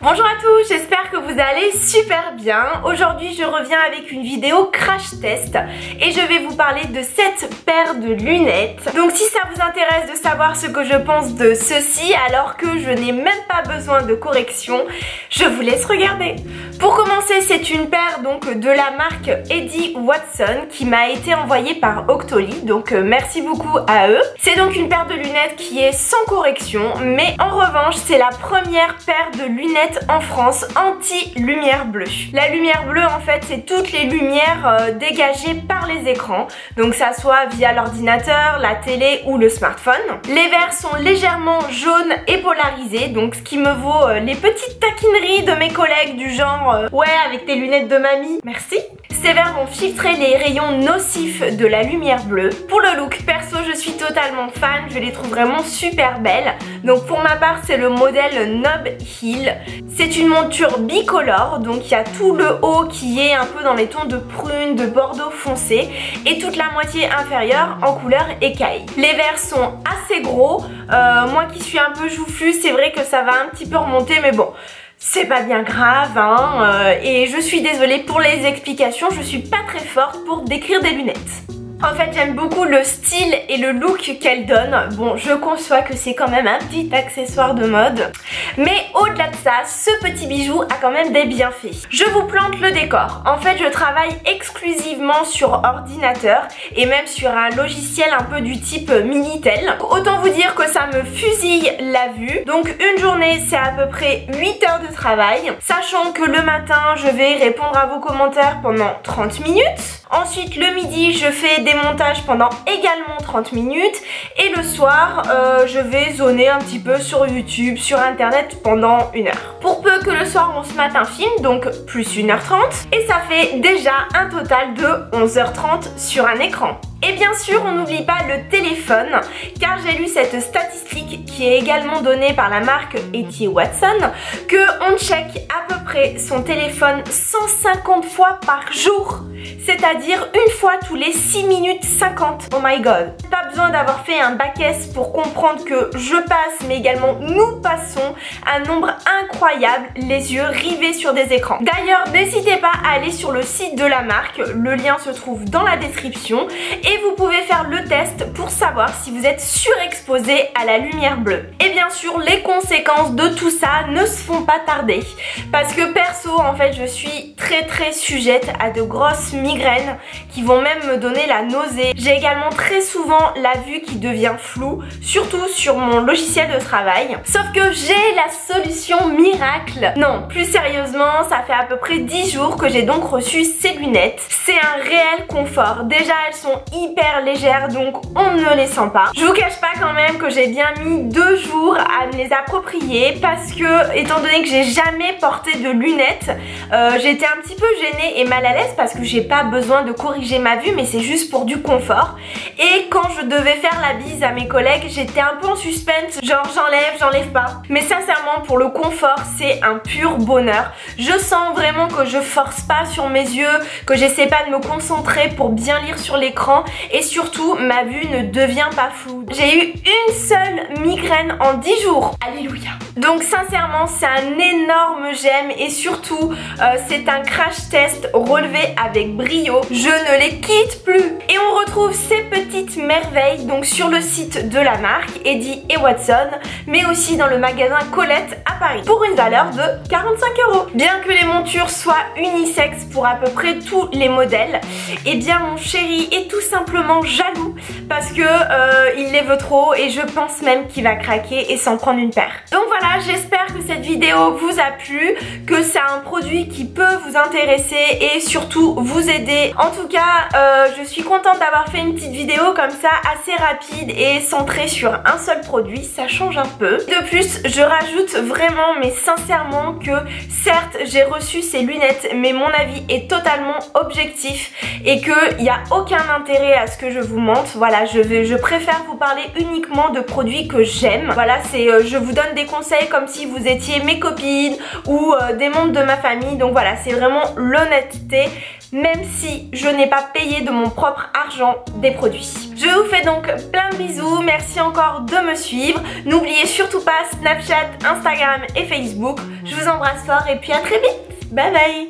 Bonjour à tous, j'espère que vous allez super bien. Aujourd'hui je reviens avec une vidéo crash test et je vais vous parler de cette paire de lunettes. Donc si ça vous intéresse de savoir ce que je pense de ceci alors que je n'ai même pas besoin de correction, je vous laisse regarder. Pour commencer, c'est une paire donc de la marque Eddie Watson qui m'a été envoyée par Octoly, donc merci beaucoup à eux. C'est donc une paire de lunettes qui est sans correction, mais en revanche c'est la première paire de lunettes en France anti-lumière bleue. La lumière bleue en fait c'est toutes les lumières dégagées par les écrans, donc ça soit via l'ordinateur, la télé ou le smartphone. Les verres sont légèrement jaunes et polarisés, donc ce qui me vaut les petites taquineries de mes collègues du genre ouais avec tes lunettes de mamie, merci. Ces verres vont filtrer les rayons nocifs de la lumière bleue. Pour le look, perso je suis totalement fan, je les trouve vraiment super belles. Donc pour ma part c'est le modèle Knob Heel. C'est une monture bicolore, donc il y a tout le haut qui est un peu dans les tons de prune, de bordeaux foncé et toute la moitié inférieure en couleur écaille. Les verres sont assez gros, moi qui suis un peu joufflue c'est vrai que ça va un petit peu remonter mais bon. C'est pas bien grave hein, et je suis désolée pour les explications, je suis pas très forte pour décrire des lunettes. En fait j'aime beaucoup le style et le look qu'elle donne. Bon, je conçois que c'est quand même un petit accessoire de mode, mais au-delà de ça, ce petit bijou a quand même des bienfaits. Je vous plante le décor. En fait je travaille exclusivement sur ordinateur et même sur un logiciel un peu du type Minitel. Autant vous dire que ça me fusille la vue. Donc une journée c'est à peu près 8 heures de travail, sachant que le matin je vais répondre à vos commentaires pendant 30 minutes. Ensuite le midi je fais des montages pendant également 30 minutes et le soir je vais zoner un petit peu sur YouTube, sur internet pendant 1 heure. Pour peu que le soir on se mate un film, donc plus 1h30, et ça fait déjà un total de 11h30 sur un écran. Et bien sûr on n'oublie pas le téléphone, car j'ai lu cette statistique qui est également donnée par la marque Eddie Watson, que on check à peu près son téléphone 150 fois par jour, c'est-à-dire une fois tous les 6 minutes 50. Oh my god. Pas besoin d'avoir fait un bac S pour comprendre que je passe, mais également nous passons un nombre incroyable les yeux rivés sur des écrans. D'ailleurs n'hésitez pas à aller sur le site de la marque, le lien se trouve dans la description. Et vous pouvez faire le test pour savoir si vous êtes surexposé à la lumière bleue. Et bien sûr, les conséquences de tout ça ne se font pas tarder. Parce que perso, en fait, je suis très sujette à de grosses migraines qui vont même me donner la nausée. J'ai également très souvent la vue qui devient floue, surtout sur mon logiciel de travail. Sauf que j'ai la solution miracle. Non, plus sérieusement, ça fait à peu près 10 jours que j'ai donc reçu ces lunettes. C'est un réel confort. Déjà, elles sont hyper légères, donc on ne les sent pas. Je vous cache pas quand même que j'ai bien mis 2 jours à me les approprier parce que, étant donné que j'ai jamais porté de lunettes, j'étais un petit peu gênée et mal à l'aise parce que j'ai pas besoin de corriger ma vue, mais c'est juste pour du confort. Et quand je devais faire la bise à mes collègues, j'étais un peu en suspense, genre j'enlève pas. Mais sincèrement, pour le confort, c'est un pur bonheur. Je sens vraiment que je force pas sur mes yeux, que j'essaie pas de me concentrer pour bien lire sur l'écran et surtout ma vue ne devient pas floue. J'ai eu une seule migraine en 10 jours. Alléluia. Donc sincèrement c'est un énorme j'aime et surtout c'est un crash test relevé avec brio. Je ne les quitte plus. Et on retrouve ces petites merveilles donc sur le site de la marque Eddie et Watson, mais aussi dans le magasin Colette à Paris pour une valeur de 45 €. Bien que les montures soient unisexes pour à peu près tous les modèles, et bien mon chéri est tout simplement jaloux parce que il les veut trop et je pense même qu'il va craquer et s'en prendre une paire. Donc voilà, j'espère que cette vidéo vous a plu, que c'est un produit qui peut vous intéresser et surtout vous aider. En tout cas, je suis contente d'avoir fait une petite vidéo comme ça assez rapide et centrée sur un seul produit, ça change un peu. De plus, je rajoute vraiment mais sincèrement que certes j'ai reçu ces lunettes mais mon avis est totalement objectif et qu'il n'y a aucun intérêt à ce que je vous mente. Voilà, je préfère vous parler uniquement de produits que j'aime. Voilà, je vous donne des conseils comme si vous étiez mes copines ou des membres de ma famille. Donc voilà, c'est vraiment l'honnêteté même si je n'ai pas payé de mon propre argent des produits. Je vous fais donc plein de bisous, merci encore de me suivre. N'oubliez surtout pas Snapchat, Instagram et Facebook. Je vous embrasse fort et puis à très vite. Bye bye.